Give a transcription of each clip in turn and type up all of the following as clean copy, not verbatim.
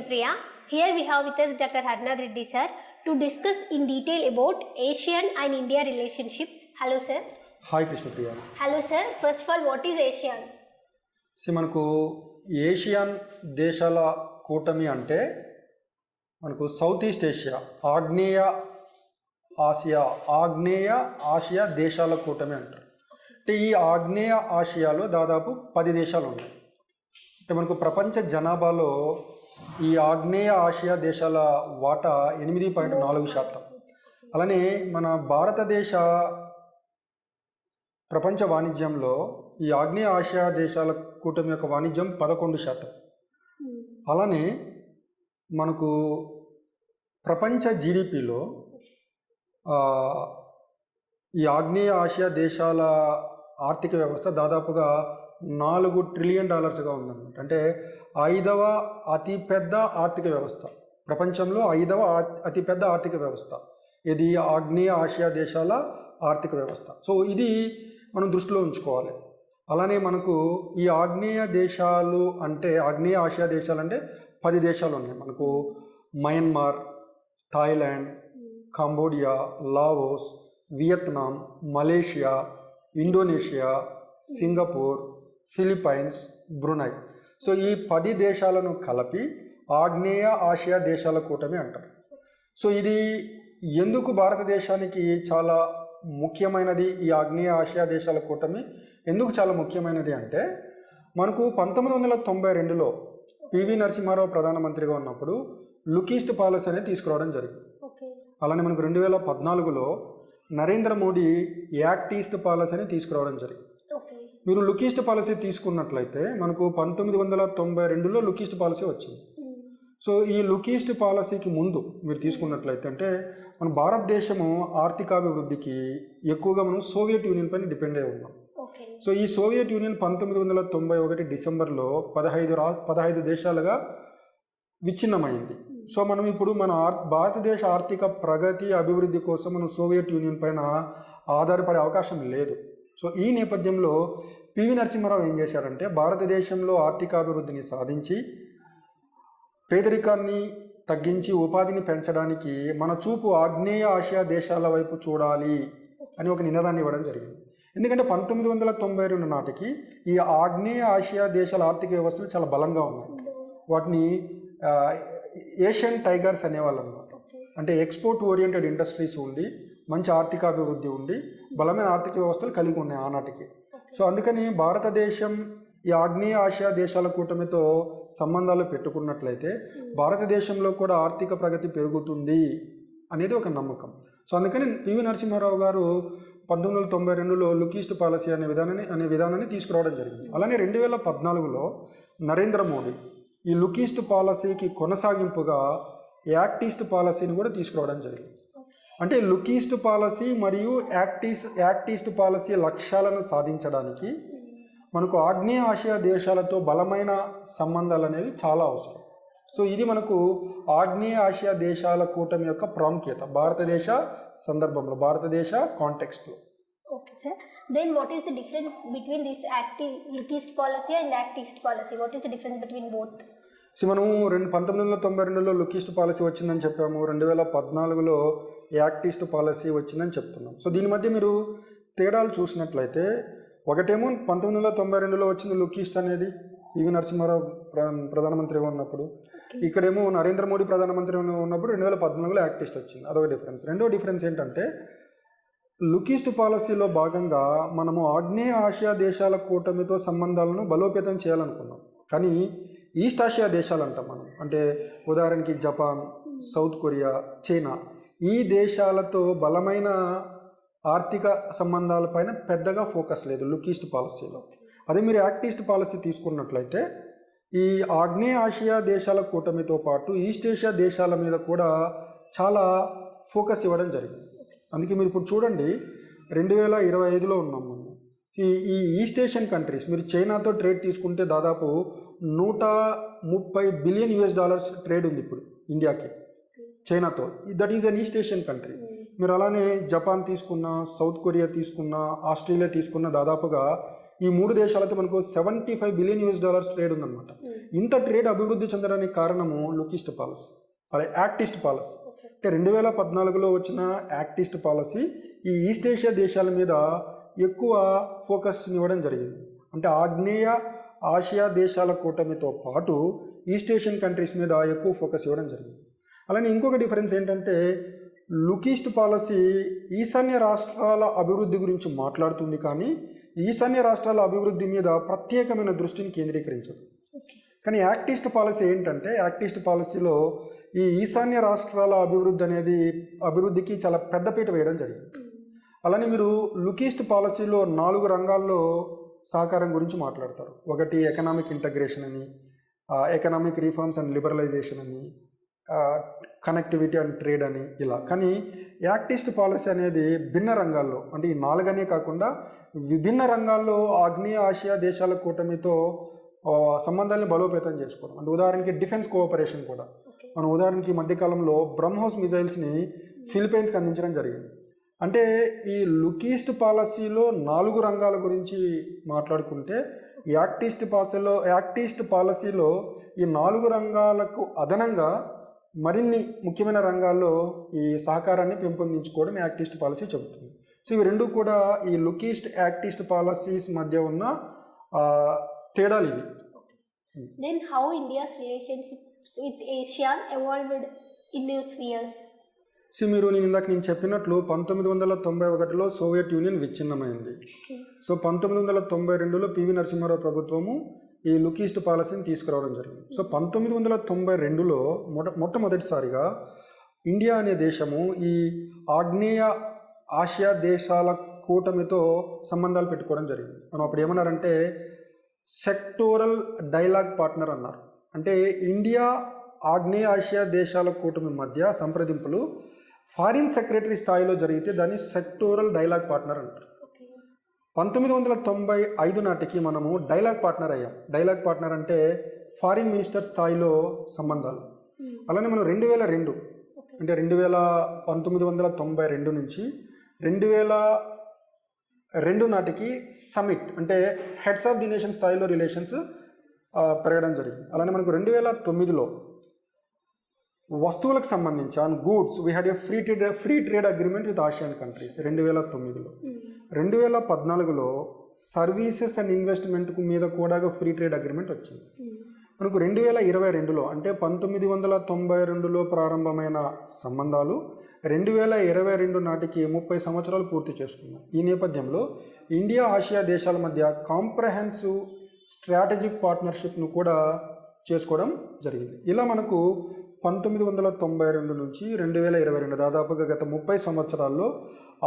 Vishnupriya. Here we have with us Dr. Harnath Reddy sir to discuss in detail about Asian and India relationships. Hello sir. Hi Krishnapriya. Hello sir. First of all, what is ASEAN? మనకు Asian దేశాల కూటమి అంటే మనకు south east Asia, ఆగ్నేయ Asia దేశాల కూటమి అంటారు. అంటే ఈ ఆగ్నేయ ఆసియాలో దాదాపు 10 దేశాలు ఉన్నాయి. అంటే మనకు ప్రపంచ జనాభాలో ఈ ఆగ్నేయ ఆసియా దేశాల వాటా 8.4%. అలానే మన భారతదేశ ప్రపంచ వాణిజ్యంలో ఈ ఆగ్నేయ ఆసియా దేశాల కూటమి యొక్క వాణిజ్యం 11%. అలానే మనకు ప్రపంచ జీడిపిలో ఈ ఆగ్నేయ ఆసియా దేశాల ఆర్థిక వ్యవస్థ దాదాపుగా $4 ట్రిలియన్ ఉందన్నమాట. అంటే 5వ అతిపెద్ద ఆర్థిక వ్యవస్థ, ప్రపంచంలో 5వ అతిపెద్ద ఆర్థిక వ్యవస్థ ఇది ఆగ్నేయ ఆసియా దేశాల ఆర్థిక వ్యవస్థ. సో ఇది మనం దృష్టిలో ఉంచుకోవాలి. అలానే మనకు ఈ ఆగ్నేయ దేశాలు అంటే ఆగ్నేయ ఆసియా దేశాలు అంటే 10 దేశాలు ఉన్నాయి. మనకు Myanmar, Thailand, Cambodia, Laos, Vietnam, Malaysia, Indonesia, Singapore, Philippines, Brunei. So ఈ 10 దేశాలను కలిపి ఆగ్నేయ ఆసియా దేశాల కూటమి అంటారు. సో ఇది ఎందుకు భారతదేశానికి చాలా ముఖ్యమైనది, ఈ ఆగ్నేయ ఆసియా దేశాల కూటమి ఎందుకు చాలా ముఖ్యమైనది అంటే మనకు 1992లో పివి నరసింహారావు ప్రధానమంత్రిగా ఉన్నప్పుడు లుక్ ఈస్ట్ పాలసీ అనేది తీసుకురావడం జరిగింది. అలానే మనకు 2014లో Narendra Modi act east policy అని తీసుకురావడం జరిగింది. మీరు లుక్ ఈస్ట్ పాలసీ తీసుకున్నట్లయితే మనకు 1992లో లుక్ ఈస్ట్ పాలసీ వచ్చింది. సో ఈ లుక్ ఈస్ట్ పాలసీకి ముందు మీరు తీసుకున్నట్లయితే అంటే మన భారతదేశము ఆర్థికాభివృద్ధికి ఎక్కువగా మనం సోవియట్ యూనియన్ పైన డిపెండ్ అయి ఉన్నాం. సో ఈ సోవియట్ యూనియన్ 1991 డిసెంబర్లో 15 దేశాలుగా విచ్ఛిన్నమైంది. సో మనం ఇప్పుడు మన భారతదేశ ఆర్థిక ప్రగతి అభివృద్ధి కోసం మనం సోవియట్ యూనియన్ పైన ఆధారపడే అవకాశం లేదు. సో ఈ నేపథ్యంలో పివి నరసింహారావు ఏం చేశారంటే భారతదేశంలో ఆర్థికాభివృద్ధిని సాధించి పేదరికాన్ని తగ్గించి ఉపాధిని పెంచడానికి మన చూపు ఆగ్నేయ ఆసియా దేశాల వైపు చూడాలి అని ఒక నినాదాన్ని ఇవ్వడం జరిగింది. ఎందుకంటే 1992 నాటికి ఈ ఆగ్నేయ ఆసియా దేశాల ఆర్థిక వ్యవస్థలు చాలా బలంగా ఉన్నాయి. వాటిని ఏషియన్ టైగర్స్ అనేవాళ్ళు అన్నమాట. అంటే ఎక్స్పోర్ట్ ఓరియంటెడ్ ఇండస్ట్రీస్ ఉండి మంచి ఆర్థికాభివృద్ధి ఉండి బలమైన ఆర్థిక వ్యవస్థలు కలిగి ఉన్నాయి ఆనాటికి. సో అందుకని భారతదేశం ఈ ఆగ్నేయ ఆసియా దేశాల కూటమితో సంబంధాలు పెట్టుకున్నట్లయితే భారతదేశంలో కూడా ఆర్థిక ప్రగతి పెరుగుతుంది అనేది ఒక నమ్మకం. సో అందుకని పివి నరసింహారావు గారు 1992లో లుక్ ఈస్ట్ పాలసీ అనే విధానాన్ని తీసుకురావడం జరిగింది. అలానే 2014లో నరేంద్ర మోడీ ఈ లుక్ ఈస్ట్ పాలసీకి కొనసాగింపుగా యాక్ట్ ఈస్ట్ పాలసీని కూడా తీసుకురావడం జరిగింది. అంటే లుక్ ఈస్ట్ పాలసీ మరియు యాక్ట్ ఈస్ట్ పాలసీ లక్ష్యాలను సాధించడానికి మనకు ఆగ్నేయ ఆసియా దేశాలతో బలమైన సంబంధాలు అనేవి చాలా అవసరం. సో ఇది మనకు ఆగ్నేయ ఆసియా దేశాల కూటమి యొక్క ప్రాముఖ్యత భారతదేశ సందర్భంలో, భారతదేశ కాంటెక్స్ట్లో. Okay sir. Then what is the difference between this Look East policy and Act East policy? What is the difference between both? So మనం 1992లో లుక్ ఈస్ట్ పాలసీ వచ్చిందని చెప్పాము, 2014లో యాక్ట్ ఈస్ట్ పాలసీ వచ్చిందని చెప్తున్నాం. సో దీని మధ్య మీరు తేడాలు చూసినట్లయితే ఒకటేమో 1992లో వచ్చింది లుక్ ఈస్ట్ అనేది పివి నరసింహారావు ప్రధానమంత్రిగా ఉన్నప్పుడు, ఇక్కడేమో నరేంద్ర మోడీ ప్రధానమంత్రిగా ఉన్నప్పుడు 2014లో యాక్ట్ ఈస్ట్ వచ్చింది. అదొక డిఫరెన్స్. రెండో డిఫరెన్స్ ఏంటంటే లుక్ ఈస్ట్ పాలసీలో భాగంగా మనము ఆగ్నేయ ఆసియా దేశాల కూటమితో సంబంధాలను బలోపేతం చేయాలనుకున్నాం. కానీ ఈస్ట్ ఆసియా దేశాలు అంటాం మనం, అంటే ఉదాహరణకి జపాన్, సౌత్ కొరియా, చైనా, ఈ దేశాలతో బలమైన ఆర్థిక సంబంధాలపైన పెద్దగా ఫోకస్ లేదు లుక్ ఈస్ట్ పాలసీలో. అదే మీరు యాక్ట్ ఈస్ట్ పాలసీ తీసుకున్నట్లయితే ఈ ఆగ్నేయ ఆసియా దేశాల కూటమితో పాటు ఈస్ట్ ఏషియా దేశాల మీద కూడా చాలా ఫోకస్ ఇవ్వడం జరిగింది. అందుకే మీరు ఇప్పుడు చూడండి 2025లో ఉన్నాం మనం. ఈ ఈస్ట్ ఏషియన్ కంట్రీస్ మీరు చైనాతో ట్రేడ్ తీసుకుంటే దాదాపు $130 బిలియన్ ట్రేడ్ ఉంది ఇప్పుడు ఇండియాకి చైనాతో. That is an east Asian country. మీరు అలానే జపాన్ తీసుకున్నా, సౌత్ కొరియా తీసుకున్నా, ఆస్ట్రేలియా తీసుకున్నా దాదాపుగా ఈ 3 దేశాలతో మనకు $75 బిలియన్ ట్రేడ్ ఉందన్నమాట. ఇంత ట్రేడ్ అభివృద్ధి చెందడానికి కారణము లుక్ ఈస్ట్ పాలసీ, అదే యాక్ట్ ఈస్ట్ పాలసీ. అంటే 2014లో వచ్చిన యాక్ట్ ఈస్ట్ పాలసీ ఈ ఈస్ట్ ఏషియా దేశాల మీద ఎక్కువ ఫోకస్ ఇవ్వడం జరిగింది. అంటే ఆగ్నేయ ఆసియా దేశాల కూటమితో పాటు ఈస్ట్ ఏషియన్ కంట్రీస్ మీద ఎక్కువ ఫోకస్ ఇవ్వడం జరిగింది. అలానే ఇంకొక డిఫరెన్స్ ఏంటంటే లుక్ ఈస్ట్ పాలసీ ఈశాన్య రాష్ట్రాల అభివృద్ధి గురించి మాట్లాడుతుంది, కానీ ఈశాన్య రాష్ట్రాల అభివృద్ధి మీద ప్రత్యేకమైన దృష్టిని కేంద్రీకరించదు. కానీ యాక్ట్ ఈస్ట్ పాలసీ ఏంటంటే యాక్ట్ ఈస్ట్ పాలసీలో ఈ ఈశాన్య రాష్ట్రాల అభివృద్ధికి చాలా పెద్దపీట వేయడం జరిగింది. అలానే మీరు లుక్ ఈస్ట్ పాలసీలో 4 రంగాల్లో సహకారం గురించి మాట్లాడతారు. ఒకటి ఎకనామిక్ ఇంటగ్రేషన్ అని, ఎకనామిక్ రిఫార్మ్స్ అండ్ లిబరలైజేషన్ అని, కనెక్టివిటీ అండ్ ట్రేడ్ అని ఇలా. కానీ యాక్ట్ ఈస్ట్ పాలసీ అనేది భిన్న రంగాల్లో, అంటే ఈ 4 అనే కాకుండా విభిన్న రంగాల్లో ఆగ్నేయ ఆసియా దేశాల కూటమితో సంబంధాలను బలోపేతం చేసుకోవడం. అంటే ఉదాహరణకి డిఫెన్స్ కోఆపరేషన్ కూడా. మన ఉదాహరణకి ఈ మధ్యకాలంలో బ్రహ్మోస్ మిజైల్స్ని ఫిలిప్పైన్స్కి అందించడం జరిగింది. అంటే ఈ లుక్ ఈస్ట్ పాలసీలో 4 రంగాల గురించి మాట్లాడుకుంటే యాక్ట్ ఈస్ట్ పాలసీలో ఈ 4 రంగాలకు అదనంగా మరిన్ని ముఖ్యమైన రంగాల్లో ఈ సహకారాన్ని పెంపొందించుకోవడం యాక్ట్ ఈస్ట్ పాలసీ చెబుతుంది. సో ఇవి రెండు కూడా ఈ look east act east policies మధ్య ఉన్న తేడాలు ఇవి. Then how India's relationships with ASEAN evolved in these years? So నేను ఇందాక చెప్పినట్లు 1991లో సోవియట్ యూనియన్ విచ్ఛిన్నమైంది. సో 1992లో పివి నరసింహారావు ప్రభుత్వము ఈ లుక్ ఈస్ట్ పాలసీని తీసుకురావడం జరిగింది. సో 1992లో మొట్టమొదటిసారిగా ఇండియా అనే దేశము ఈ ఆగ్నేయ ఆసియా దేశాల కూటమితో సంబంధాలు పెట్టుకోవడం జరిగింది. మనం అప్పుడు ఏమన్నారంటే సెక్టోరల్ డైలాగ్ పార్ట్నర్ అన్నారు. అంటే ఇండియా ఆగ్నేయ ఆసియా దేశాల కూటమి మధ్య సంప్రదింపులు ఫారిన్ సెక్రటరీ స్థాయిలో జరిగితే దాన్ని సెక్టోరల్ డైలాగ్ పార్ట్నర్ అంటారు. 1995 నాటికి మనము డైలాగ్ పార్ట్నర్ అయ్యాం. డైలాగ్ పార్ట్నర్ అంటే ఫారిన్ మినిస్టర్ స్థాయిలో సంబంధాలు. అలానే మనం 2002 అంటే 1992 నుంచి 2002 నాటికి సమిట్ అంటే హెడ్స్ ఆఫ్ ది నేషన్ స్థాయిలో రిలేషన్స్ పెరగడం జరిగింది. అలానే మనకు 2009లో వస్తువులకు సంబంధించి on goods we had a free trade agreement with ASEAN countries 2009లో. 2014లో సర్వీసెస్ అండ్ ఇన్వెస్ట్మెంట్ మీద కూడా ఫ్రీ ట్రేడ్ అగ్రిమెంట్ వచ్చింది. మనకు 2022లో అంటే 1992లో ప్రారంభమైన సంబంధాలు 2022 నాటికి 30 సంవత్సరాలు పూర్తి చేసుకున్నాం. ఈ నేపథ్యంలో ఇండియా ఆసియా దేశాల మధ్య కాంప్రహెన్సివ్ స్ట్రాటజిక్ పార్ట్నర్షిప్ను కూడా చేసుకోవడం జరిగింది. ఇలా మనకు 1992 నుంచి 2022 దాదాపుగా గత 30 సంవత్సరాల్లో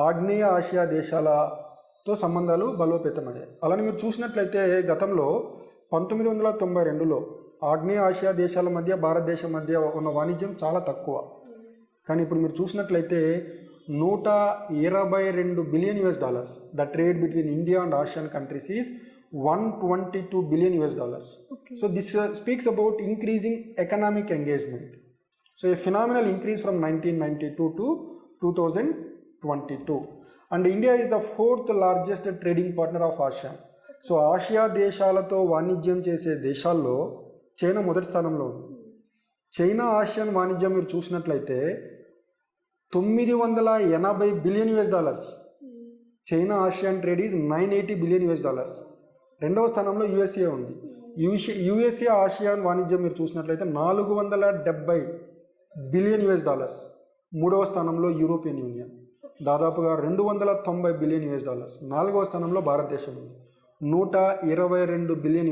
ఆగ్నేయ ఆసియా దేశాలతో సంబంధాలు బలోపేతమయ్యాయి. అలానే మీరు చూసినట్లయితే గతంలో 1992లో ఆగ్నేయ ఆసియా దేశాల మధ్య భారతదేశం మధ్య ఉన్న వాణిజ్యం చాలా తక్కువ. కానీ ఇప్పుడు మీరు చూసినట్లయితే $122 billion. The trade between India and Asian countries is $122 billion. So this speaks about increasing economic engagement. So a phenomenal increase from 1992 to 2022. And India is the 4th largest trading partner of ASEAN. So Asia దేశాలతో వాణిజ్యం చేసే దేశాల్లో China మొదటి స్థానంలో ఉంది. China Asian వాణిజ్యం మీరు చూసినట్లయితే $980 billion. China Asian trade is $980 billion. రెండవ స్థానంలో యుఎస్ఏ ఉంది. యుఎస్ఏ ఆసియాన్ వాణిజ్యం మీరు చూసినట్లయితే $470 బిలియన్. మూడవ స్థానంలో యూరోపియన్ యూనియన్ దాదాపుగా $290 బిలియన్. నాలుగవ స్థానంలో భారతదేశం ఉంది, $122 బిలియన్.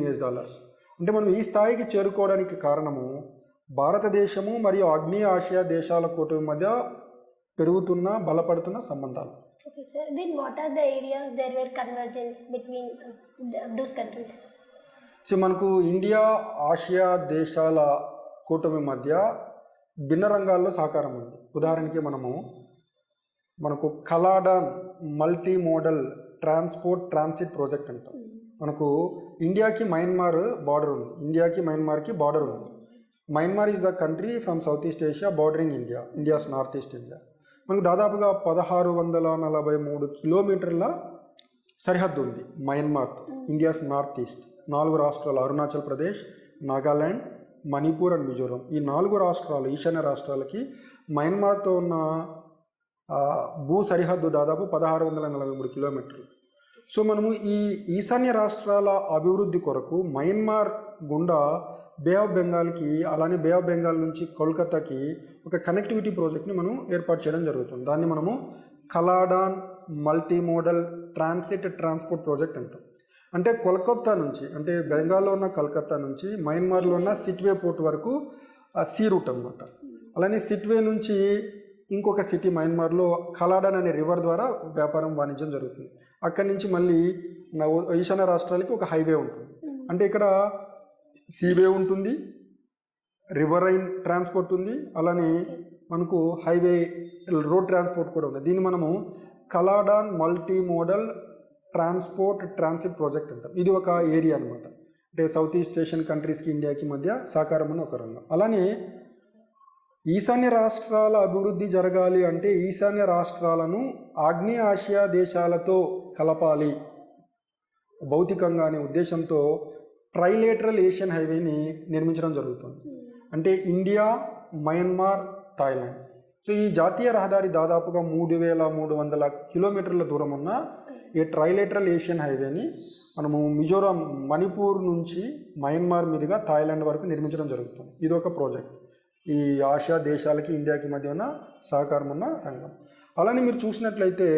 అంటే మనం ఈ స్థాయికి చేరుకోవడానికి కారణము భారతదేశము మరియు ఆగ్నేయ ఆసియా దేశాల కూటమి మధ్య పెరుగుతున్న బలపడుతున్న సంబంధాలు. Okay, sir. Then what are the areas there were convergence between those countries? So మనకు ఇండియా ఆసియా దేశాల కూటమి మధ్య భిన్న రంగాల్లో సహకారం ఉంది. ఉదాహరణకి మనకు Kaladan multi modal transport transit project అంటాం. మనకు ఇండియాకి మయన్మార్ బార్డర్ ఉంది. Myanmar is the country from south east Asia bordering India's north east India. మనకు దాదాపుగా 1643 కిలోమీటర్ల సరిహద్దు ఉంది మయన్మార్. ఇండియాస్ నార్త్ ఈస్ట్ 4 రాష్ట్రాలు అరుణాచల్ ప్రదేశ్, నాగాల్యాండ్, మణిపూర్ అండ్ మిజోరం. ఈ 4 రాష్ట్రాలు ఈశాన్య రాష్ట్రాలకి మయన్మార్తో ఉన్న భూ సరిహద్దు దాదాపు 1643 కిలోమీటర్లు. సో మనము ఈ ఈశాన్య రాష్ట్రాల అభివృద్ధి కొరకు మయన్మార్ గుండా బే ఆఫ్ బెంగాల్కి, అలానే బే ఆఫ్ బెంగాల్ నుంచి కోల్కతాకి ఒక కనెక్టివిటీ ప్రాజెక్ట్ని మనం ఏర్పాటు చేయడం జరుగుతుంది. దాన్ని మనము Kaladan multi modal transit transport project అంటాం. అంటే కోల్కతా నుంచి, అంటే బెంగాల్లో ఉన్న కలకత్తా నుంచి మయన్మార్లో ఉన్న సిట్వే పోర్ట్ వరకు సీ రూట్ అనమాట. అలానే సిట్వే నుంచి ఇంకొక సిటీ మయన్మార్లో కలాడాన్ అనే రివర్ ద్వారా వ్యాపారం వాణిజ్యం జరుగుతుంది. అక్కడి నుంచి మళ్ళీ ఈశాన్య రాష్ట్రాలకి ఒక హైవే ఉంటుంది. అంటే ఇక్కడ సీవే ఉంటుంది, రివరైన్ ట్రాన్స్పోర్ట్ ఉంది, అలానే మనకు హైవే రోడ్ ట్రాన్స్పోర్ట్ కూడా ఉంది. దీన్ని మనము Kaladan multi modal transport transit project అంటాం. ఇది ఒక ఏరియా అనమాట. అంటే సౌత్ ఈస్ట్ ఏషియన్ కంట్రీస్కి ఇండియాకి మధ్య సహకారం అని ఒక రంగం. అలానే ఈశాన్య రాష్ట్రాల అభివృద్ధి జరగాలి అంటే ఈశాన్య రాష్ట్రాలను ఆగ్నేయ ఆసియా దేశాలతో కలపాలి భౌతికంగా అనే ఉద్దేశంతో ట్రైలేటరల్ ఏషియన్ హైవేని నిర్మించడం జరుగుతుంది. అంటే ఇండియా, మయన్మార్, థాయిలాండ్. సో ఈ జాతీయ రహదారి దాదాపుగా 3300 కిలోమీటర్ల దూరం ఉన్న ఈ ట్రైలేటరల్ ఏషియన్ హైవేని మనము మిజోరాం, మణిపూర్ నుంచి మయన్మార్ మీదుగా థాయిలాండ్ వరకు నిర్మించడం జరుగుతుంది. ఇది ఒక ప్రాజెక్ట్. ఈ ఆసియా దేశాలకి ఇండియాకి మధ్య ఉన్న సహకారం ఉన్న రంగం. అలానే మీరు చూసినట్లయితే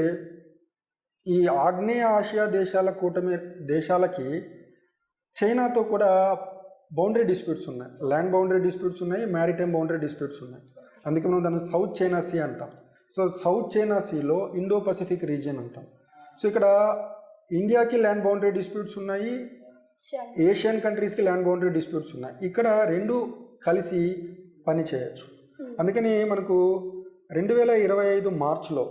ఈ ఆగ్నేయ ఆసియా దేశాల కూటమి దేశాలకి చైనాతో కూడా బౌండరీ డిస్ప్యూట్స్ ఉన్నాయి. ల్యాండ్ బౌండరీ డిస్ప్యూట్స్ ఉన్నాయి, మ్యారిటైమ్ బౌండరీ డిస్ప్యూట్స్ ఉన్నాయి. అందుకే మనం దాన్ని సౌత్ చైనా సీ అంటాం. సో సౌత్ చైనా సీలో ఇండో పసిఫిక్ రీజియన్ అంటాం. సో ఇక్కడ ఇండియాకి ల్యాండ్ బౌండరీ డిస్ప్యూట్స్ ఉన్నాయి, ఏషియన్ కంట్రీస్కి ల్యాండ్ బౌండరీ డిస్ప్యూట్స్ ఉన్నాయి. ఇక్కడ రెండు కలిసి పని చేయొచ్చు. అందుకని మనకు 2025 మార్చ్లో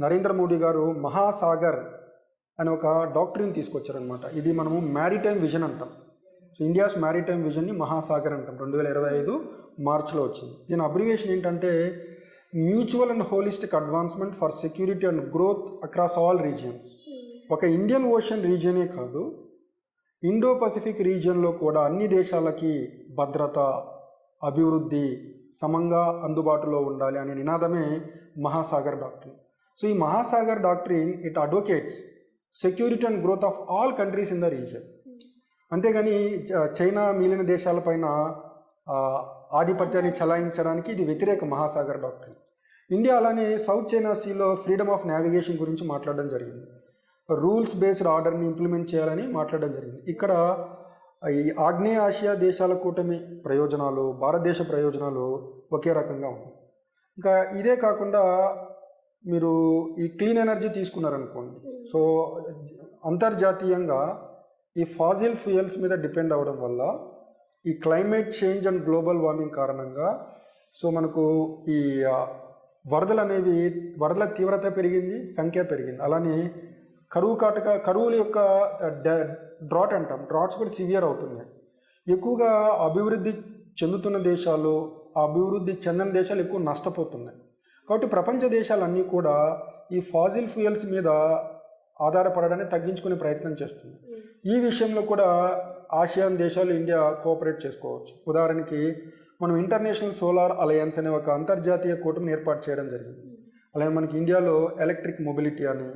నరేంద్ర మోడీ గారు మహాసాగర్ అని ఒక డాక్టరీని తీసుకొచ్చారనమాట. ఇది మనము మ్యారిటైమ్ విజన్ అంటాం. సో ఇండియాస్ మ్యారిటైమ్ విజన్ని మహాసాగర్ అంటాం. 2025 మార్చ్లో వచ్చింది. దీని అబ్రివేషన్ ఏంటంటే mutual and holistic advancement for security and growth across all regions. ఒక ఇండియన్ ఓషన్ రీజియనే కాదు, ఇండో పసిఫిక్ రీజియన్లో కూడా అన్ని దేశాలకి భద్రత, అభివృద్ధి సమంగా అందుబాటులో ఉండాలి అనే నినాదమే మహాసాగర్ డాక్టరీన్. సో ఈ Mahasagar doctrine it advocates security and growth of all countries in the region. అంతేగాని చైనా మిగిలిన దేశాలపైన ఆధిపత్యాన్ని చలాయించడానికి ఇది వ్యతిరేక మహాసాగర్ డాక్టరీన్. ఇండియా అలానే సౌత్ చైనా సీలో ఫ్రీడమ్ ఆఫ్ నావిగేషన్ గురించి మాట్లాడడం జరిగింది. రూల్స్ బేస్డ్ ఆర్డర్ని ఇంప్లిమెంట్ చేయాలని మాట్లాడడం జరిగింది. ఇక్కడ ఈ ఆగ్నేయ ఆసియా దేశాల కూటమి ప్రయోజనాలు, భారతదేశ ప్రయోజనాలు ఒకే రకంగా ఉన్నాయి. ఇంకా ఇదే కాకుండా మీరు ఈ క్లీన్ ఎనర్జీ తీసుకున్నారనుకోండి. సో అంతర్జాతీయంగా ఈ ఫాజిల్ ఫ్యూయల్స్ మీద డిపెండ్ అవ్వడం వల్ల ఈ climate change and global warming కారణంగా సో మనకు ఈ వరదల తీవ్రత పెరిగింది, సంఖ్య పెరిగింది. అలానే కరువుల యొక్క డ్రాట్ అంటాం, డ్రాట్స్ కూడా సివియర్ అవుతున్నాయి. ఎక్కువగా అభివృద్ధి చెందుతున్న దేశాలు, అభివృద్ధి చెందని దేశాలు ఎక్కువ నష్టపోతున్నాయి. కాబట్టి ప్రపంచ దేశాలన్నీ కూడా ఈ ఫాజిల్ ఫ్యూయల్స్ మీద ఆధారపడడాన్ని తగ్గించుకునే ప్రయత్నం చేస్తుంది. ఈ విషయంలో కూడా ఆసియాన్ దేశాలు, ఇండియా కోఆపరేట్ చేసుకోవచ్చు. ఉదాహరణకి మనం ఇంటర్నేషనల్ సోలార్ అలయన్స్ అనే ఒక అంతర్జాతీయ కూటమిని ఏర్పాటు చేయడం జరిగింది. అలాగే మనకి ఇండియాలో ఎలక్ట్రిక్ మొబిలిటీ అని,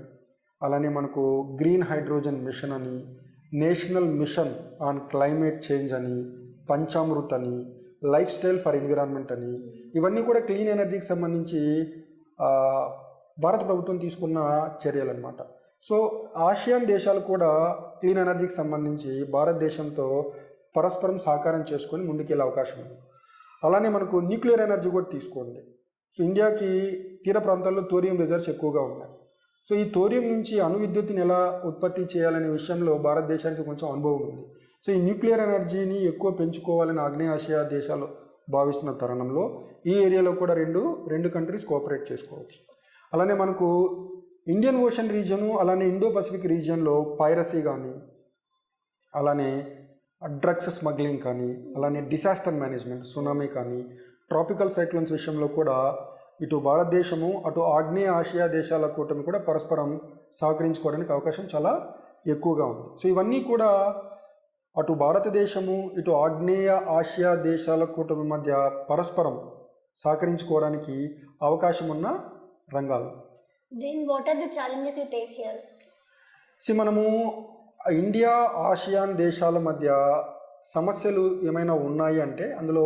అలానే మనకు గ్రీన్ హైడ్రోజన్ మిషన్ అని, national mission on climate change అని, పంచామృత్ అని, లైఫ్ స్టైల్ ఫర్ ఎన్విరాన్మెంట్ అని, ఇవన్నీ కూడా క్లీన్ ఎనర్జీకి సంబంధించి భారత ప్రభుత్వం తీసుకున్న చర్యలు అన్నమాట. సో ఆసియాన్ దేశాలు కూడా క్లీన్ ఎనర్జీకి సంబంధించి భారతదేశంతో పరస్పరం సహకారం చేసుకొని ముందుకెళ్ళే అవకాశం ఉంది. అలానే మనకు న్యూక్లియర్ ఎనర్జీ కూడా తీసుకోండి. సో ఇండియాకి తీర ప్రాంతాల్లో థోరియం రిజర్వ్స్ ఎక్కువగా ఉన్నాయి. సో ఈ థోరియం నుంచి అణు విద్యుత్తుని ఎలా ఉత్పత్తి చేయాలనే విషయంలో భారతదేశానికి కొంచెం అనుభవం ఉంది. సో ఈ న్యూక్లియర్ ఎనర్జీని ఎక్కువ పెంచుకోవాలని ఆగ్నేయ ఆసియా దేశాలు భావిస్తున్న తరుణంలో ఈ ఏరియాలో కూడా రెండు కంట్రీస్ కోఆపరేట్ చేసుకోవచ్చు. అలానే మనకు ఇండియన్ ఓషన్ రీజియను, అలానే ఇండో పసిఫిక్ రీజియన్లో పైరసీ కానీ, అలానే డ్రగ్స్ స్మగ్లింగ్ కానీ, అలానే డిసాస్టర్ మేనేజ్మెంట్, సునామీ కానీ, ట్రాపికల్ సైక్లోన్స్ విషయంలో కూడా ఇటు భారతదేశము అటు ఆగ్నేయ ఆసియా దేశాల కూటమి కూడా పరస్పరం సహకరించుకోవడానికి అవకాశం చాలా ఎక్కువగా ఉంది. సో ఇవన్నీ కూడా అటు భారతదేశము ఇటు ఆగ్నేయ ఆసియా దేశాల కూటమి మధ్య పరస్పరం సహకరించుకోవడానికి అవకాశం ఉన్న రంగాలు. Then what are the challenges with ASEAN? మనము ఇండియా ఆసియాన్ దేశాల మధ్య సమస్యలు ఏమైనా ఉన్నాయి అంటే అందులో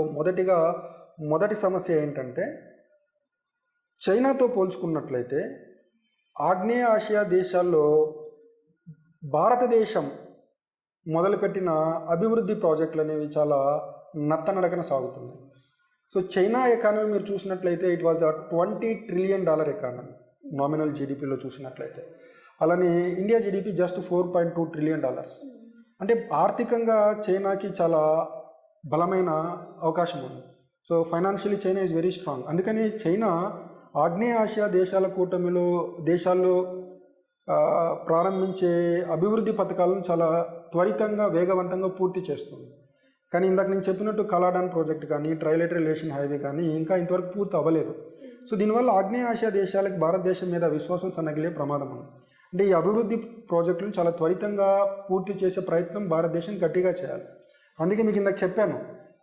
మొదటి సమస్య ఏంటంటే చైనాతో పోల్చుకున్నట్లయితే ఆగ్నేయ ఆసియా దేశాల్లో భారతదేశం మొదలుపెట్టిన అభివృద్ధి ప్రాజెక్టులు అనేవి చాలా నత్తనడకన సాగుతున్నాయి. సో చైనా ఎకానమీ మీరు చూసినట్లయితే it was $20 trillion economy nominal జీడిపిలో చూసినట్లయితే. అలానే ఇండియా జీడిపి జస్ట్ $4.2 trillion. అంటే ఆర్థికంగా చైనాకి చాలా బలమైన అవకాశం ఉంది. So financially China is very strong. అందుకని చైనా ఆగ్నేయ ఆసియా దేశాల కూటమిలో దేశాల్లో ప్రారంభించే అభివృద్ధి పథకాలను చాలా త్వరితంగా వేగవంతంగా పూర్తి చేస్తుంది. కానీ ఇందాక నేను చెప్పినట్టు కలాడాన్ ప్రాజెక్ట్ కానీ ట్రైలేటరల్ రిలేషన్ హైవే కానీ ఇంకా ఇంతవరకు పూర్తి అవ్వలేదు. సో దీనివల్ల ఆగ్నేయ ఆసియా దేశాలకు భారతదేశం మీద విశ్వాసం సన్నగిలే ప్రమాదం ఉంది. అంటే ఈ అభివృద్ధి ప్రాజెక్టులను చాలా త్వరితంగా పూర్తి చేసే ప్రయత్నం భారతదేశం గట్టిగా చేయాలి. అందుకే మీకు ఇందాక చెప్పాను,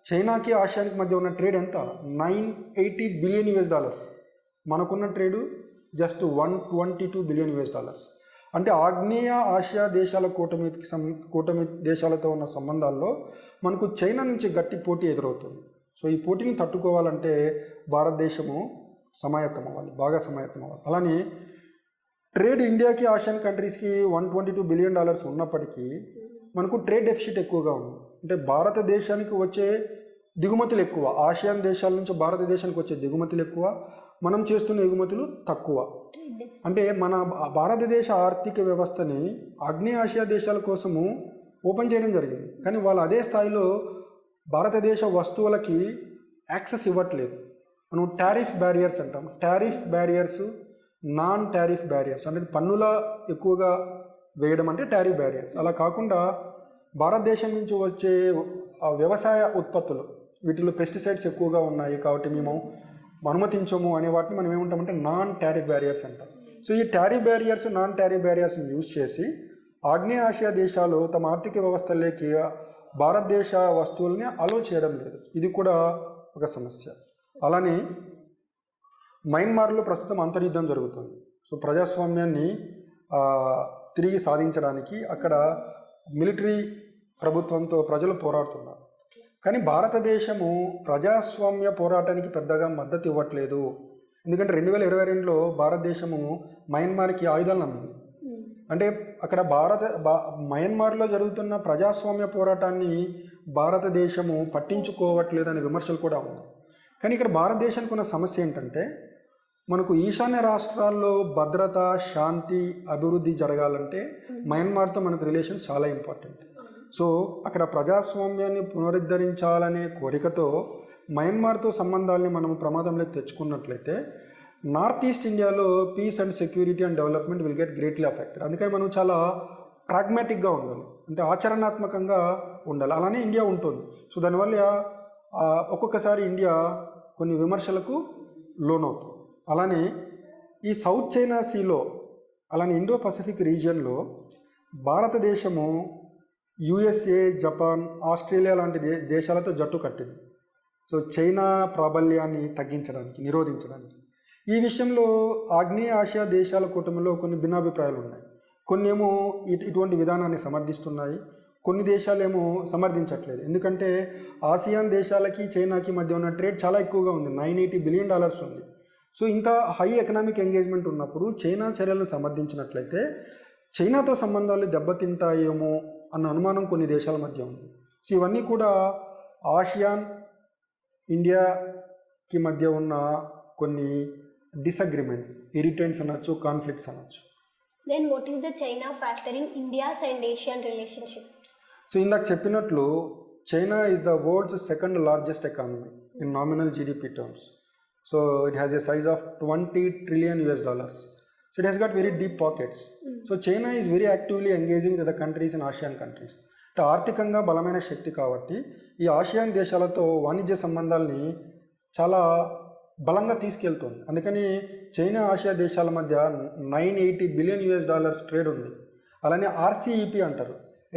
చైనాకి ఆసియానికి మధ్య ఉన్న ట్రేడ్ ఎంత? $980 billion. మనకున్న ట్రేడు జస్ట్ $122 billion. అంటే ఆగ్నేయ ఆసియా దేశాల కూటమి దేశాలతో ఉన్న సంబంధాల్లో మనకు చైనా నుంచి గట్టి పోటీ ఎదురవుతుంది. సో ఈ పోటీని తట్టుకోవాలంటే భారతదేశము బాగా సమాయత్తం అవ్వాలి. అలానే ట్రేడ్ ఇండియాకి ఆసియన్ కంట్రీస్కి $122 billion ఉన్నప్పటికీ మనకు ట్రేడ్ డెఫిసిట్ ఎక్కువగా ఉంది. అంటే భారతదేశానికి వచ్చే దిగుమతులు ఎక్కువ, ఆసియాన్ దేశాల నుంచి భారతదేశానికి వచ్చే దిగుమతులు ఎక్కువ, మనం చేస్తున్న ఎగుమతులు తక్కువ. అంటే మన భారతదేశ ఆర్థిక వ్యవస్థని ఆగ్నేయ ఆసియా దేశాల కోసము ఓపెన్ చేయడం జరిగింది, కానీ వాళ్ళు అదే స్థాయిలో భారతదేశ వస్తువులకి యాక్సెస్ ఇవ్వట్లేదు. మనం టారిఫ్ బ్యారియర్స్ అంటాం. Tariff barriers, non tariff barriers అంటే పన్నుల ఎక్కువగా వేయడం అంటే టారిఫ్ బ్యారియర్స్. అలా కాకుండా భారతదేశం నుంచి వచ్చే వ్యవసాయ ఉత్పత్తులు వీటిలో పెస్టిసైడ్స్ ఎక్కువగా ఉన్నాయి కాబట్టి మేము అనుమతించము అనే వాటిని మనం ఏమంటామంటే నాన్ టారిఫ్ బ్యారియర్స్ అంటాం. సో ఈ టారిఫ్ బ్యారియర్స్, నాన్ టారిఫ్ బ్యారియర్స్ని యూజ్ చేసి ఆగ్నేయ ఆసియా దేశాలు తమ ఆర్థిక వ్యవస్థలోకి భారతదేశ వస్తువుల్ని అలో చేయడం లేదు. ఇది కూడా ఒక సమస్య. అలానే మయన్మార్లో ప్రస్తుతం అంతర్యుద్ధం జరుగుతుంది. సో ప్రజాస్వామ్యాన్ని తిరిగి సాధించడానికి అక్కడ మిలిటరీ ప్రభుత్వంతో ప్రజలు పోరాడుతున్నారు. కానీ భారతదేశము ప్రజాస్వామ్య పోరాటానికి పెద్దగా మద్దతు ఇవ్వట్లేదు. ఎందుకంటే 2022లో భారతదేశము మయన్మార్కి ఆయుధాలను అమ్మింది. అంటే అక్కడ మయన్మార్లో జరుగుతున్న ప్రజాస్వామ్య పోరాటాన్ని భారతదేశము పట్టించుకోవట్లేదు అనే విమర్శలు కూడా ఉన్నాయి. కానీ ఇక్కడ భారతదేశానికి ఉన్న సమస్య ఏంటంటే మనకు ఈశాన్య రాష్ట్రాల్లో భద్రత, శాంతి, అభివృద్ధి జరగాలంటే మయన్మార్తో మనకు రిలేషన్స్ చాలా ఇంపార్టెంట్. సో అక్కడ ప్రజాస్వామ్యాన్ని పునరుద్ధరించాలనే కోరికతో మయన్మార్తో సంబంధాలని మనం ప్రమాదంలోకి తెచ్చుకున్నట్లయితే నార్త్ ఈస్ట్ ఇండియాలో peace and security and development will get greatly affected. అందుకని మనం చాలా ప్రాగ్మాటిక్గా ఉండాలి, అంటే ఆచరణాత్మకంగా ఉండాలి. అలానే ఇండియా ఉంటుంది. సో దానివల్ల ఒక్కొక్కసారి ఇండియా కొన్ని విమర్శలకు లోనవుతుంది. అలానే ఈ సౌత్ చైనా సీలో అలానే ఇండో పసిఫిక్ రీజియన్లో భారతదేశము USA, జపాన్, ఆస్ట్రేలియా లాంటి దేశాలతో జట్టు కట్టింది. సో చైనా ప్రాబల్యాన్ని తగ్గించడానికి, నిరోధించడానికి. ఈ విషయంలో ఆగ్నేయ ఆసియా దేశాల కూటమిలో కొన్ని భిన్నాభిప్రాయాలు ఉన్నాయి. కొన్ని ఏమో ఇటువంటి విధానాన్ని సమర్థిస్తున్నాయి, కొన్ని దేశాలేమో సమర్థించట్లేదు. ఎందుకంటే ఆసియాన్ దేశాలకి చైనాకి మధ్య ఉన్న ట్రేడ్ చాలా ఎక్కువగా ఉంది, $980 billion ఉంది. సో ఇంత హై ఎకనామిక్ ఎంగేజ్మెంట్ ఉన్నప్పుడు చైనా చర్యలను సమర్థించినట్లయితే చైనాతో సంబంధాలు దెబ్బతింటాయేమో అన్న అనుమానం కొన్ని దేశాల మధ్య ఉంది. సో ఇవన్నీ కూడా ఆసియాన్ ఇండియాకి మధ్య ఉన్న కొన్ని డిసగ్రిమెంట్స్, ఇరిటెంట్స్ అనొచ్చు, కాన్ఫ్లిక్ట్స్ అనొచ్చు. Then what is the China factor in India's and Asian relationship? So ఇందాక చెప్పినట్లు China is the world's second largest economy in nominal GDP terms. So it has a size of $20 trillion. So it has got very deep pockets. So China is very actively engaging with the countries in ASEAN countries. అంటే ఆర్థికంగా బలమైన శక్తి కాబట్టి ఈ ASEAN దేశాలతో వాణిజ్య సంబంధాలని చాలా బలంగా తీసుకెళ్తుంది. అందుకని చైనా ఆసియా దేశాల మధ్య $980 billion ట్రేడ్ ఉంది. అలానే ఆర్సీఈపీ అంటారు,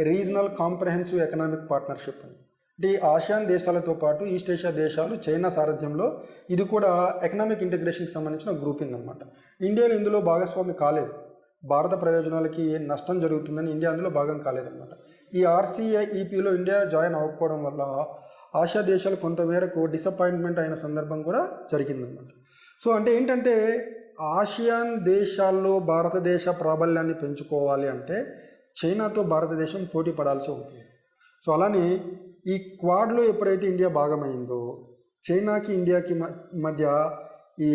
రీజనల్ కాంప్రహెన్సివ్ ఎకనామిక్ పార్ట్నర్షిప్ అని. అంటే ఈ ఆసియాన్ దేశాలతో పాటు ఈస్ట్ ఏషియా దేశాలు చైనా సారథ్యంలో ఇది కూడా ఎకనామిక్ ఇంటిగ్రేషన్కి సంబంధించిన గ్రూపింగ్ అనమాట. ఇండియాలో ఇందులో భాగస్వామి కాలేదు, భారత ప్రయోజనాలకి నష్టం జరుగుతుందని ఇండియా అందులో భాగం కాలేదన్నమాట. ఈ ఆర్సీఈపీలో ఇండియా జాయిన్ అవ్వకపోవడం వల్ల ఆసియా దేశాలు కొంతమేరకు డిసప్పాయింట్మెంట్ అయిన సందర్భం కూడా జరిగిందన్నమాట. సో అంటే ఏంటంటే ఆసియాన్ దేశాల్లో భారతదేశ ప్రాబల్యాన్ని పెంచుకోవాలి అంటే చైనాతో భారతదేశం పోటీ పడాల్సి ఉంటుంది. సో అలానే ఈ క్వాడ్లో ఎప్పుడైతే ఇండియా భాగమైందో చైనాకి ఇండియాకి మధ్య ఈ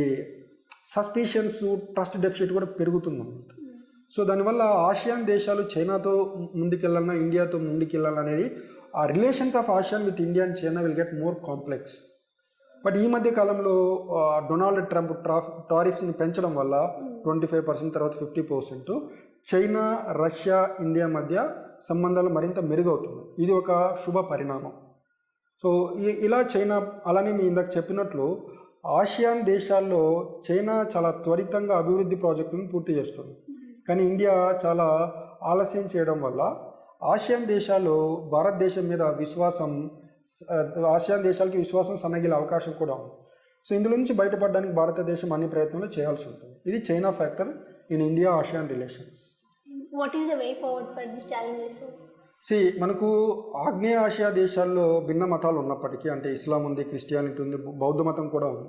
సస్పిషన్స్, ట్రస్ట్ డెఫిసిట్ కూడా పెరుగుతుందన్నమాట. సో దానివల్ల ఆసియాన్ దేశాలు చైనాతో ముందుకెళ్ళాలన్నా ఇండియాతో ముందుకెళ్ళాలనేది ఆ relations of ASEAN with India and China will get more complex. But ఈ మధ్య కాలంలో డొనాల్డ్ ట్రంప్ టారిఫ్స్ని పెంచడం వల్ల 25% తర్వాత 50%, చైనా, రష్యా, ఇండియా మధ్య సంబంధాలు మరింత మెరుగవుతుంది. ఇది ఒక శుభ పరిణామం. సో ఇలా చైనా, అలానే మీ ఇందాక చెప్పినట్లు ఆసియాన్ దేశాల్లో చైనా చాలా త్వరితంగా అభివృద్ధి ప్రాజెక్టులను పూర్తి చేస్తుంది. కానీ ఇండియా చాలా ఆలస్యం చేయడం వల్ల ఆసియాన్ దేశాలు భారతదేశం మీద ఆసియాన్ దేశాలకి విశ్వాసం సన్నగిలే అవకాశం కూడా ఉంది. సో ఇందులో నుంచి బయటపడడానికి భారతదేశం అన్ని ప్రయత్నాలు చేయాల్సి ఉంటుంది. ఇది China factor in India ASEAN relations. What is the way forward for these challenges? మనకు ఆగ్నేయ ఆసియా దేశాల్లో భిన్న మతాలు ఉన్నప్పటికీ, అంటే ఇస్లాం ఉంది, క్రిస్టియానిటీ ఉంది, బౌద్ధ మతం కూడా ఉంది.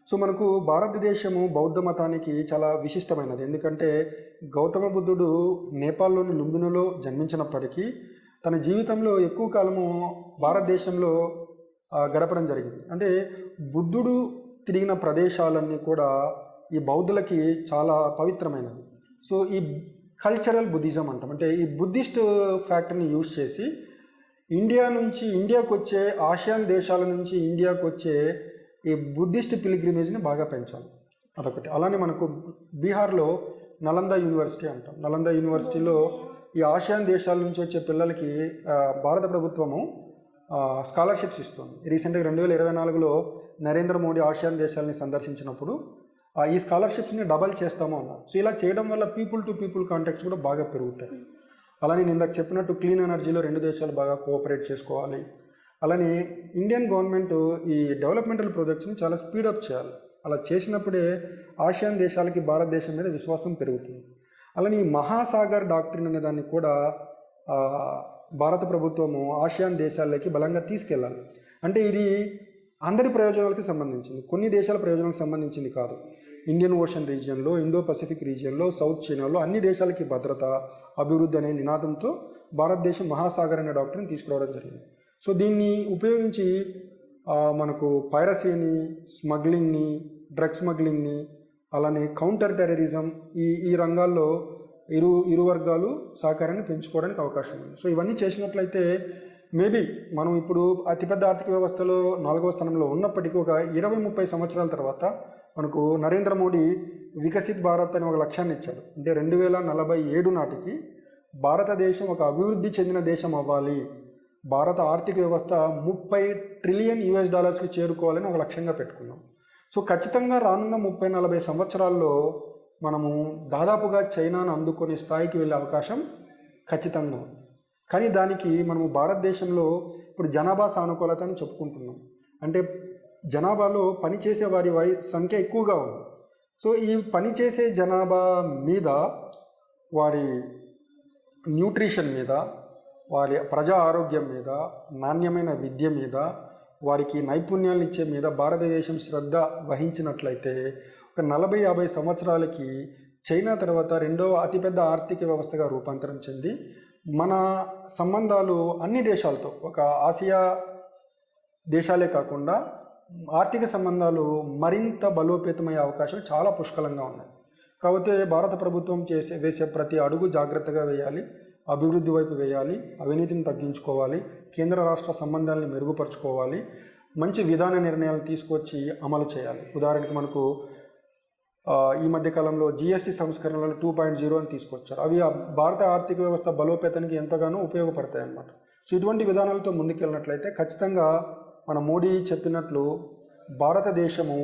సో మనకు భారతదేశము బౌద్ధ మతానికి చాలా విశిష్టమైనది. ఎందుకంటే గౌతమ బుద్ధుడు నేపాల్లోని లుంబినిలో జన్మించినప్పటికీ తన జీవితంలో ఎక్కువ కాలము భారతదేశంలో గడపడం జరిగింది. అంటే బుద్ధుడు తిరిగిన ప్రదేశాలన్నీ కూడా ఈ బౌద్ధులకి చాలా పవిత్రమైనది. సో ఈ కల్చరల్ బుద్ధిజం అంటాం. అంటే ఈ బుద్ధిస్ట్ ఫ్యాక్టర్ని యూజ్ చేసి ఇండియాకు వచ్చే ఆసియాన్ దేశాల నుంచి ఇండియాకు వచ్చే ఈ బుద్ధిస్ట్ పిలిగ్రిమేజ్ని బాగా పెంచాలి, అదొకటి. అలానే మనకు బీహార్లో నలంద యూనివర్సిటీ అంటాం. నలంద యూనివర్సిటీలో ఈ ఆసియాన్ దేశాల నుంచి వచ్చే పిల్లలకి భారత ప్రభుత్వము స్కాలర్షిప్స్ ఇస్తుంది. రీసెంట్గా 2024లో నరేంద్ర మోడీ ఆసియాన్ దేశాలని సందర్శించినప్పుడు ఈ స్కాలర్షిప్స్ని డబల్ చేస్తాము అన్నారు. సో ఇలా చేయడం వల్ల పీపుల్ టు పీపుల్ కాంటాక్ట్స్ కూడా బాగా పెరుగుతాయి. అలానే నేను ఇందాక చెప్పినట్టు క్లీన్ ఎనర్జీలో 2 దేశాలు బాగా కోఆపరేట్ చేసుకోవాలి. అలానే ఇండియన్ గవర్నమెంట్ ఈ డెవలప్మెంటల్ ప్రాజెక్ట్స్ని చాలా స్పీడప్ చేయాలి. అలా చేసినప్పుడే ఆసియాన్ దేశాలకి భారతదేశం మీద విశ్వాసం పెరుగుతుంది. అలానే ఈ మహాసాగర్ డాక్ట్రిన్ అనే దాన్ని కూడా భారత ప్రభుత్వము ఆసియాన్ దేశాలకి బలంగా తీసుకెళ్ళాలి. అంటే ఇది అందరి ప్రయోజనాలకి సంబంధించింది, కొన్ని దేశాల ప్రయోజనాలకు సంబంధించింది కాదు. ఇండియన్ ఓషన్ రీజియన్లో, ఇండో పసిఫిక్ రీజియన్లో, సౌత్ చైనాలో అన్ని దేశాలకి భద్రత, అభివృద్ధి అనే నినాదంతో భారతదేశం మహాసాగర్ అనే డాక్టర్ని తీసుకురావడం జరిగింది. సో దీన్ని ఉపయోగించి మనకు పైరసీని, స్మగ్లింగ్ని, డ్రగ్ స్మగ్లింగ్ని, అలానే కౌంటర్ టెర్రరిజం, ఈ రంగాల్లో ఇరు వర్గాలు సహకారాన్ని పెంచుకోవడానికి అవకాశం ఉంది. సో ఇవన్నీ చేసినట్లయితే మేబీ మనం ఇప్పుడు అతిపెద్ద ఆర్థిక వ్యవస్థలో 4వ స్థానంలో ఉన్నప్పటికీ ఒక 20-30 సంవత్సరాల తర్వాత మనకు నరేంద్ర మోడీ వికసిత్ భారత్ అనే ఒక లక్ష్యాన్ని ఇచ్చారు. అంటే 2047 నాటికి భారతదేశం ఒక అభివృద్ధి చెందిన దేశం అవ్వాలి, భారత ఆర్థిక వ్యవస్థ $30 ట్రిలియన్ చేరుకోవాలని ఒక లక్ష్యంగా పెట్టుకున్నాం. సో ఖచ్చితంగా రానున్న 30-40 సంవత్సరాల్లో మనము దాదాపుగా చైనాను అందుకునే స్థాయికి వెళ్ళే అవకాశం ఖచ్చితంగా ఉంది. కానీ దానికి మనము భారతదేశంలో ఇప్పుడు జనాభా సానుకూలత అని చెప్పుకుంటున్నాం. అంటే జనాభాలో పనిచేసే వారి సంఖ్య ఎక్కువగా ఉంది. సో ఈ పనిచేసే జనాభా మీద, వారి న్యూట్రిషన్ మీద, వారి ప్రజా ఆరోగ్యం మీద, నాణ్యమైన విద్య మీద, వారికి నైపుణ్యాలను ఇచ్చే మీద భారతదేశం శ్రద్ధ వహించినట్లయితే ఒక 40-50 సంవత్సరాలకి చైనా తర్వాత 2వ అతిపెద్ద ఆర్థిక వ్యవస్థగా రూపాంతరం చెంది మన సంబంధాలు అన్ని దేశాలతో, ఒక ఆసియా దేశాలే కాకుండా ఆర్థిక సంబంధాలు మరింత బలోపేతమయ్యే అవకాశాలు చాలా పుష్కలంగా ఉన్నాయి. కాకపోతే భారత ప్రభుత్వం వేసే ప్రతి అడుగు జాగ్రత్తగా వేయాలి, అభివృద్ధి వైపు వేయాలి, అవినీతిని తగ్గించుకోవాలి, కేంద్ర రాష్ట్ర సంబంధాలను మెరుగుపరుచుకోవాలి, మంచి విధాన నిర్ణయాలు తీసుకొచ్చి అమలు చేయాలి. ఉదాహరణకి మనకు ఈ మధ్యకాలంలో GST సంస్కరణలు 2.0 అని తీసుకొచ్చారు. అవి భారత ఆర్థిక వ్యవస్థ బలోపేతానికి ఎంతగానో ఉపయోగపడతాయి అన్నమాట. సో ఇటువంటి విధానాలతో ముందుకెళ్ళినట్లయితే ఖచ్చితంగా మన మోడీ చెప్పినట్లు భారతదేశము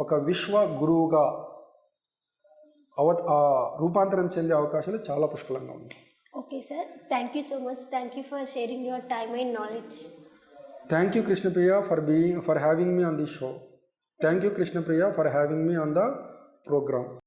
ఒక విశ్వ గురువుగా రూపాంతరం చెందే అవకాశాలు చాలా పుష్కలంగా ఉన్నాయి. Okay, sir. Thank you so much. Thank you for sharing your time and knowledge. Thank you, Krishnapriya, for having me on this show. Thank you, Krishnapriya, for having me on the program.